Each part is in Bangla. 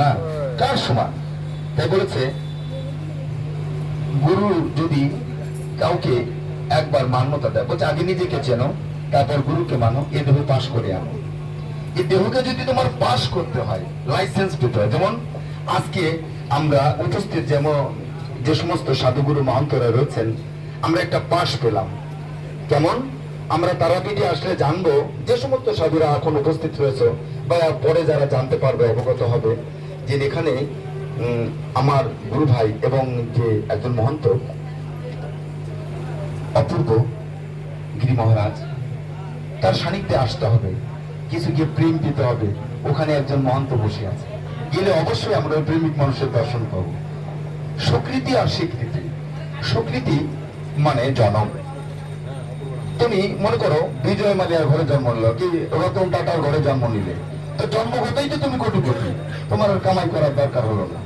না, কার সমান? তাই বলেছে গুরু যদি কাউকে একবার মান্যতা দেয়, বলছে আগে নিজেকে চেনো, তারপর গুরুকে মানো, এ দেহ পাশ করে আনো। এই দেহকে যদি তোমার পাশ করতে হয়, লাইসেন্স পেতে হয়, যেমন আজকে আমরা উপস্থিত যেমন যে সমস্ত সাধুগুরু মহন্তরা রয়েছেন, আমরা একটা পাশ পেলাম। কেমন? আমরা তারাপীঠে আসলে জানবো, যে সমস্ত সাধুরা এখন উপস্থিত রয়েছে বা পরে যারা জানতে পারবে, অবগত হবে, যে এখানে আমার গুরু ভাই এবং যে একজন মহন্ত অপূর্ব গিরি মহারাজ, তার সান্নিধ্যে আসতে হবে, কিছু গিয়ে প্রেম পেতে হবে। ওখানে একজন মহন্ত বসে আছে, গেলে অবশ্যই আমরা প্রেমিক মানুষের দর্শন পাবো। স্বীকৃতি আর স্বীকৃতি। স্বীকৃতি মানে জনম। তুমি মনে করো বিজয় মালিয়ার ঘরে জন্ম নিল, কি রতন টাটার ঘরে জন্ম নিলে, তো জন্মগতই তো তুমি কোটিপতি, তোমার আর কামাই করার দরকার হলো না।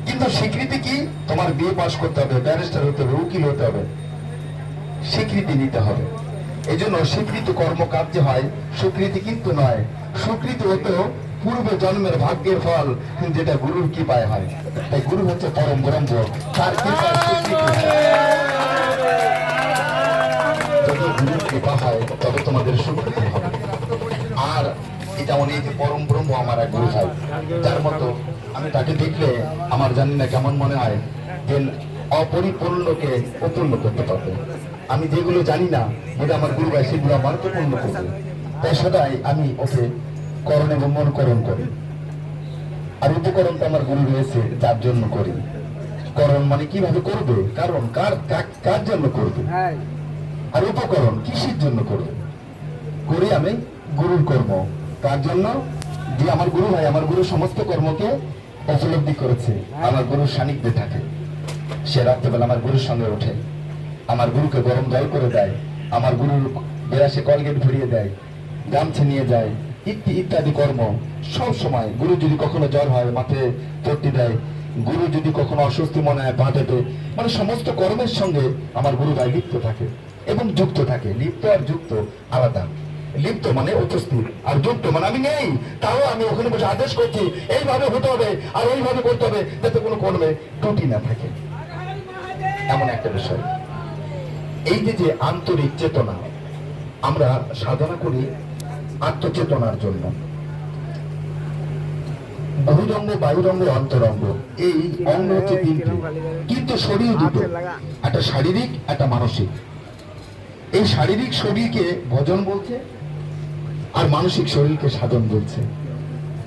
কিন্তু স্বীকৃতি কি? তোমার বিয়ে পাশ করতে হবে, ব্যারিস্টার হতে হবে, উকিল হতে হবে, স্বীকৃতি নিতে হবে। এই জন্য স্বীকৃতি কর্মকার্যে হয়, স্বীকৃতি কিন্তু নয়। স্বীকৃতি হতো পূর্বে জন্মের ভাগ্যের ফল, যেটা গুরুর কৃপায় হয়। তাই গুরু হচ্ছে পরম ব্রহ্ম, তার কৃপায় স্বীকৃতি হয়। যদি গুরুর কৃপা হয় তবে তোমাদের স্বীকৃতি হবে। আর যেমন এই যে পরম ব্রহ্ম আমার এক গুরু ভাই, যার মতো আমি তাকে দেখলে আমার জানি না কেমন মনে হয় যে অপরিপূর্ণকে অপূর্ণ করতে পারবে। আমি যেগুলো জানি না, যেটা আমার গুরু ভাই, সেগুলো আমার পূর্ণ করবে। তাই সদাই আমি ওকে করণ এবং মনকরণ করি। আর উপকরণ তো আমার গুরু রয়েছে, যার জন্য করি। করণ মানে কিভাবে করবে, কারণ কার জন্য করবে, আর উপকরণ কিসের জন্য করবে। করি আমি গুরুর কর্ম, কার জন্য? যে আমার গুরু ভাই, আমার গুরু সমস্ত কর্মকে উপলব্ধি করেছে, আমার গুরুর সান্নিধ্যে থাকে। সে রাত্রেবেলা আমার গুরুর সঙ্গে ওঠে, আমার গুরুকে গরম জল করে দেয়, আমার গুরুর বেড়াসে কলগেট ভরিয়ে দেয়, গামছা নিয়ে যায়, ইত্যাদি কর্ম সব সময়। গুরু যদি কখনো জ্বর হয়, মাথায় পট্টি দেয়, গুরু যদি কখনো অস্বস্তি মনে হয়, পা টেপে, মানে সমস্ত কর্মের সঙ্গে আমার গুরু ভাই লিপ্ত থাকে এবং যুক্ত থাকে। লিপ্ত আর যুক্ত আলাদা। লিপ্ত মানে উপস্থিত, আর যুক্ত মানে আমি নেই, তাও আমি ওখানে বসে আদেশ করছি এইভাবে হতে হবে আর ওইভাবে করতে হবে, যাতে কোনো কর্মে ত্রুটি না থাকে। এমন একটা বিষয়। এই যে আন্তরিক চেতনা, আমরা সাধনা করি আত্মচেতনার জন্য। বহিরঙ্গ, বাহিরঙ্গ, অন্তরঙ্গ, এই অঙ্গ হচ্ছে তিনটি, কিন্তু শরীর দুটো, একটা শারীরিক, একটা মানসিক। এই শারীরিক শরীরকে ভজন বলছে, আর মানসিক শরীরকে সাধন বলছে।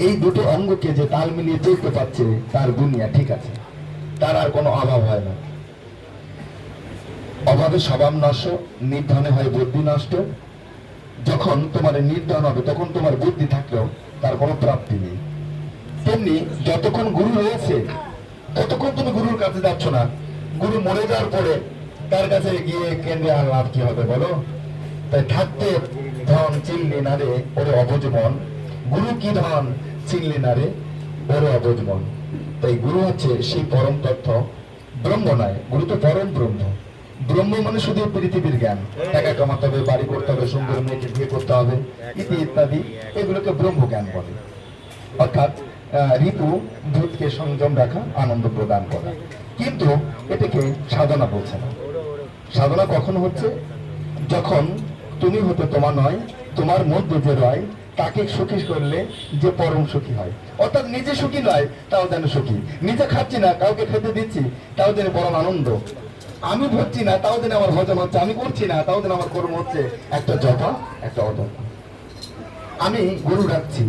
এই দুটো অঙ্গকে যে তাল মিলিয়ে চলতে পারছে, তার দুনিয়া ঠিক আছে, তার আর কোনো অভাব হয় না। অভাবে স্বভাব নষ্ট, নির্ধনে হয় বুদ্ধি নষ্ট। যখন তোমার নির্ধন হবে, তখন তোমার বুদ্ধি থাকলেও তার কোনো প্রাপ্তি নেই। তেমনি যতক্ষণ গুরু রয়েছে, ততক্ষণ তুমি গুরুর কাছে যাচ্ছ না। গুরু মরে যাওয়ার পরে তার কাছে গিয়ে কেন্দ্রে আর লাভ কি হবে বলো? তাই থাকতে ধন চিনলি না রে ওরে অবুঝ মন, গুরু কি ধন চিনলি না রে ওরে অবুঝ মন। তাই গুরু হচ্ছে সেই পরম তথ্য, ব্রহ্ম নয়, গুরু তো পরম ব্রহ্ম। ব্রহ্ম মানে শুধু পৃথিবীর জ্ঞান, টাকা কামাতে হবে, বাড়ি করতে হবে, সুন্দর মেয়েকে বিয়ে করতে হবে, ইত্যাদি, এগুলোকে ব্রহ্ম জ্ঞান বলে। অর্থাৎ ঋতু ভূতকে সংযম রাখা, আনন্দ প্রদান করা। কিন্তু এটাকে সাধনা বলছে না। সাধনা কখন হচ্ছে? যখন তুমি হতে তোমার নয়, তোমার মধ্যে যে রয় তাকে সুখী করলে যে পরম সুখী হয়। অর্থাৎ নিজে সুখী নয়, তাও যেন সুখী। নিজে খাচ্ছি না, কাউকে খেতে দিচ্ছি, তাও যেন পরম আনন্দ। আমি ভরছি না, তাও যেন আমার ভজন হচ্ছে। আমি করছি না, তাও যেন আমার কর্ম হচ্ছে। একটা জপা, একটা অজপা। আমি গুরু রাখছি,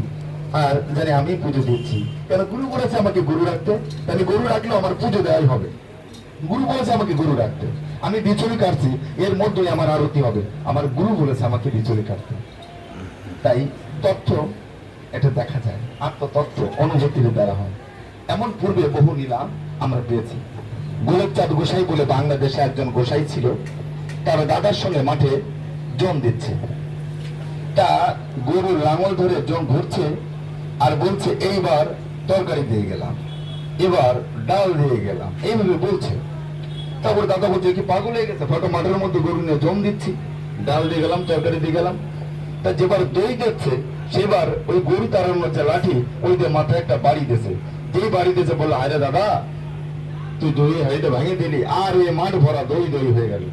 আর জানি আমি পুজো দিচ্ছি। কেন? গুরু বলেছে আমাকে গুরু রাখতে, তাহলে গুরু রাখলেও আমার পুজো দেওয়াই হবে। গুরু বলেছে আমাকে গুরু রাখতে, আমি বিচুলি কাটছি, এর মধ্যেই আমার আরতি হবে। আমার গুরু বলেছে আমাকে বিচুলি কাটতে। তাই তথ্য এটা দেখা যায়, আত্মতত্ত্ব অনুভূতির দ্বারা হয়। এমন পূর্বে বহু লীলা আমরা পেয়েছি। গোলকচাঁদ গোসাই বলে বাংলাদেশে একজন গোসাই ছিল, তার দাদার সঙ্গে মাঠে জম দিচ্ছে। তা গরুর লাঙল ধরে জম ঘুরছে আর বলছে এইবার তরকারি দিয়ে গেলাম, এবার ডাল দিয়ে গেলাম, এইভাবে বলছে। তারপর দাদা বলছে কি পাগল হয়ে গেছে, ফটো মাঠের মধ্যে গরু নিয়ে জম দিচ্ছি, ডাল দিয়ে গেলাম, তরকারি দিয়ে গেলাম। তা যেবার দই দিচ্ছে সেবার ওই গরু তাড়ানোর যে লাঠি ওই দিয়ে মাথায় একটা বাড়ি দিয়েছে, যেই বাড়ি দিয়েছে বললো, আরে দাদা তুই দই হাড়িটা ভেঙে দিলি, আর ওই মাঠ ভরা দই দই হয়ে গেল।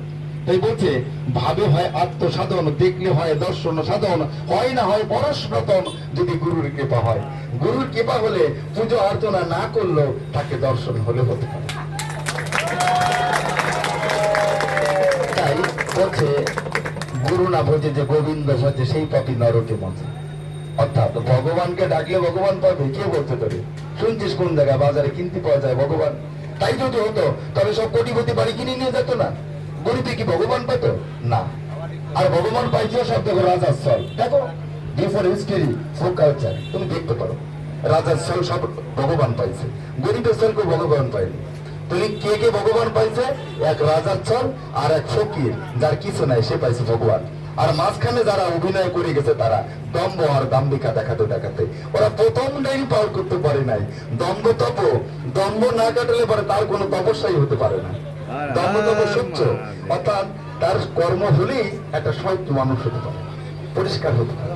তাই বলছে, ভাবে হয় আত্মসাধন, দেখলে হয় দর্শন সাধন, হয় না হয় পরশরতন, যদি গুরুর কৃপা হয়। গুরুর কৃপা হলে পুজো অর্চনা না করলেও তাকে দর্শন হলে হতে পারে। তাই বলছে, গুরু না বোঝে যে গোবিন্দ ভজে সেই পাপী নরকে মজে। অর্থাৎ ভগবানকে ডাকলে ভগবান পাবে, কে বলতে পারে? শুনছিস কোন জায়গায় বাজারে কিনতে পাওয়া যায় ভগবান? তাই যদি হতো তবে সব কোটিপতি বাড়ি কিনে নিয়ে যেত না? গরিবে কি ভগবান পেত না? আর ভগবান পাইছে সব দেখো রাজার স্থল, দেখো বিফোর হিস্টরি ফোক কালচার তুমি দেখতে পারো, রাজার স্থল সব ভগবান পাইছে, গরিবের স্থল কেউ ভগবান পায়নি। তুমি কে কে ভগবান পাইছে? এক রাজার স্থল আর এক ফকির যার কিছু নাই, সে পাইছে ভগবান। আর মাঝখানে যারা অভিনয় করে গেছে তারা দম্ভ আর দাম্বিকা দেখাতে দেখাতে ওরা প্রথম লাইন পার করতে পারে নাই। দম্ভ তপ, দম্ভ না কাটালে পরে তার কোনো তপস্যাই হতে পারে না। দম্ভ তপ সহ্য, অর্থাৎ তার কর্ম হলেই একটা সহ্য মানুষ হতে পারে, পরিষ্কার হতে পারে।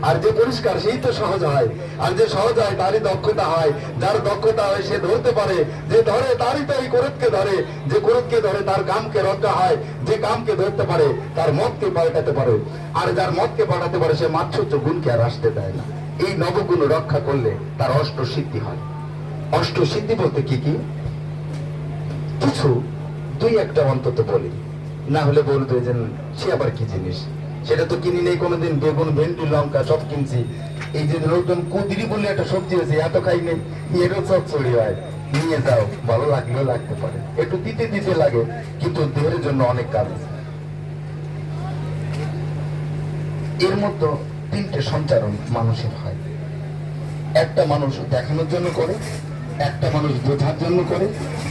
আর যে পরিষ্কার সেই তো সহজ হয়, আর যে সহজ হয় তারই দক্ষতা হয়, যার দক্ষতা হয় সে ধরতে পারে, যে ধরে তারই তো এই কোরতকে ধরে, যে কোরতকে ধরে তার কামকে রক্ষা হয়, যে কামকে ধরতে পারে তার মতকে পাল্টাতে পারে, আর যার মতকে পাল্টাতে পারে সে মাত্র গুণকে আর আসতে দেয় না। এই নবগুণ রক্ষা করলে তার অষ্ট সিদ্ধি হয়। অষ্ট সিদ্ধি বলতে কি কি? কিছু দুই একটা অন্তত বলি, না হলে বলবে যে সে আবার কি জিনিস, সেটা তো কিনি নেই কোনোদিন। বেগুন, ভেন্ডি, লঙ্কা সব কিনছি। এই যে লোকজন কুদিরি বলে একটা সবজি হয়েছে, এত খাই নেই, এরও সব চড়ি হয়, নিয়ে যাও, ভালো লাগলেও লাগতে পারে, একটু দিতে দিতে লাগে, কিন্তু দেহের জন্য অনেক কাজ। এর মধ্যে তিনটে সঞ্চারণ মানুষের হয়। একটা মানুষ দেখানোর জন্য করে, একটা মানুষ বোঝার জন্য করে,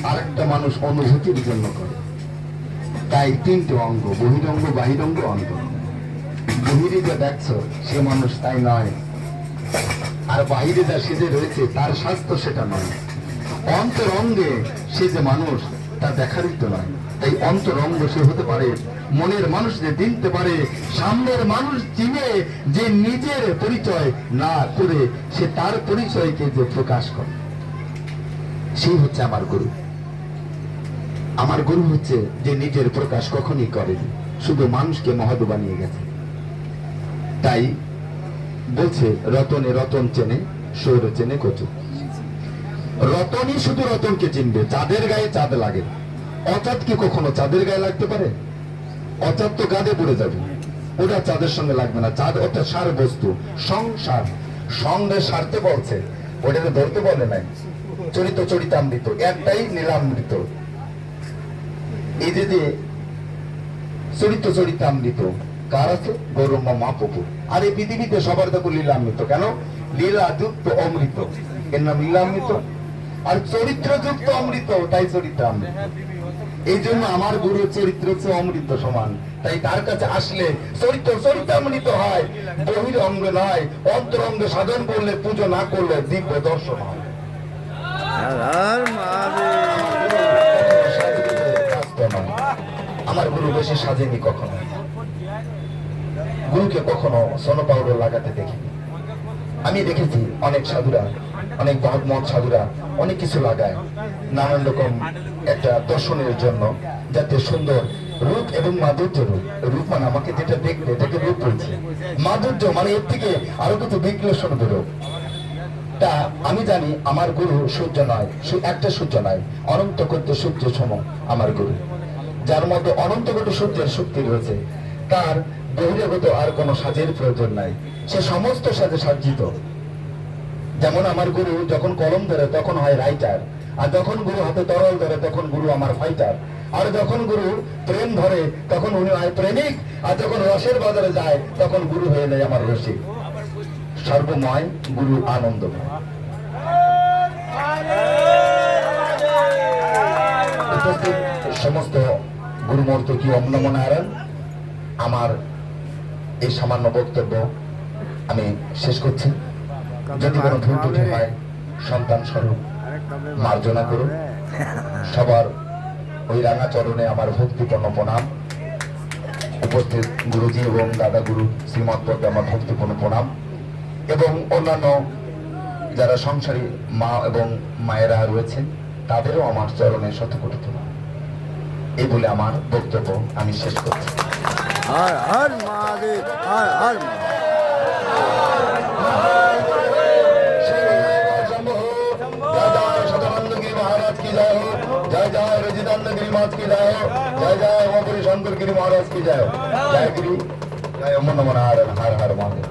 আর একটা মানুষ অনুভূতির জন্য করে। তাই তিনটে অঙ্গ, বহিরঙ্গ, বাহিরঙ্গ, অন্তর। বহিরে যা দেখছো সে মানুষ তাই নয়, আর বাহিরে যা সেজে রয়েছে তার স্বাস্থ্য সেটা নয়। অন্তর অঙ্গে সে যে মানুষ তা দেখারই তো নয়। তাই অন্তর অঙ্গ সে হতে পারে, মনের মানুষ যে চিনতে পারে, সামনের মানুষ চিনে যে নিজের পরিচয় না করে সে তার পরিচয়কে যে প্রকাশ করে, সেই হচ্ছে আমার গুরু। আমার গুরু হচ্ছে যে নিজের প্রকাশ কখনই করেনি, শুধু মানুষকে মহাদু বানিয়ে গেছে। তাই বলছে, রতনে রতন চেনে, সৌর চেনে কচু। রতনই শুধু রতনকে চিনবে, চাঁদের গায়ে চাঁদ লাগে। অচাঁদ কি কখনো চাঁদের গায়ে লাগতে পারে? অচাঁদ তো গাদে পড়ে যাবে, ওটা চাঁদের সঙ্গে লাগবে না। চাঁদ অর্থাৎ সার বস্তু, সংসার, সঙ্গে সারতে বলছে, ওটাকে ধরতে বলে নাই। চরিত চরিতামৃত, একটাই নীলামৃত। এই যে চরিত চরিতামৃত কার আছে? গৌরম্মা মা প্রভু। আর এই পৃথিবীতে সবার দেখো লীলামৃত। কেন? লীলা যুক্ত অমৃত, এর নাম লীলামৃত। আর চরিত্র যুক্ত অমৃত, তাই চরিতামৃত। এই জন্য আমার গুরু চরিত্র হচ্ছে অমৃত সমান। তাই তার কাছে আসলে চরিত্র চরিতামৃত হয়, বহির অঙ্গ নয়। অন্তর অঙ্গ সাধন করলে, পুজো না করলে দিব্য দর্শন হয়। আমার গুরু বেশি সাজেনি কখনো, গুরুকে কখনো সোনো পাউডার লাগাতে দেখিনি। আমি দেখেছি অনেক সাধুরা, অনেক মহৎ সাধুরা অনেক কিছু লাগায় নানান রকম একটা দর্শনের জন্য, যাতে সুন্দর রূপ এবং মাধুর্য। রূপ মানে আমাকে যেটা দেখবে এটাকে রূপ বলছে, মাধুর্য মানে এর থেকে আরো কিছু বিশ্লেষণ বেরো। তা আমি জানি আমার গুরু সূর্য নয়, একটা সূর্য নয়, অনন্ত করতে সূর্য সম আমার গুরু। যার মধ্যে অনন্ত কোটি সূর্যের শক্তি রয়েছে, তার বহিরাগত আর কোন সাজের প্রয়োজন নাই, সে সমস্ত সাজে সাজ্জিত। যেমন আমার গুরু যখন কলম ধরে তখন হয় রাইটার, আর যখন গুরু হাতে তরল ধরে তখন গুরু আমার ফাইটার, আর যখন গুরু প্রেম ধরে তখন উনি হয় প্রেমিক, আর যখন রসের বাজারে যায় তখন গুরু হয়ে যায় আমার রসিক। সর্বময় গুরু আনন্দময়। উপস্থিত সমস্ত গুরুমূর্ত কি ওম নমো নারায়ণ। আমার এই সামান্য বক্তব্য আমি শেষ করছি। যদি কোনো ভুল ত্রুটি হয় সন্তান স্বরূপ মার্জনা করুন। সবার ওই রাঙা চরণে আমার ভক্তিপূর্ণ প্রণাম। উপস্থিত গুরুজি এবং দাদা গুরু শ্রীমৎ পদে আমার ভক্তিপূর্ণ প্রণাম। এবং অন্যান্য যারা সংসারী মা এবং মায়েরা রয়েছেন তাদেরও আমার চরণে শতকোটি প্রণাম। এই বলে আমার বক্তব্য আমি শেষ করছি। हर हर महादेव, हर हर महाराज की जय हो, जय जय रजितानंद गिरी महाराज की जय हो, जय जय ओमपुरी शंकर गिरी महाराज की जय हो, जय गिरी जय अमन नमन हर हर महादेव।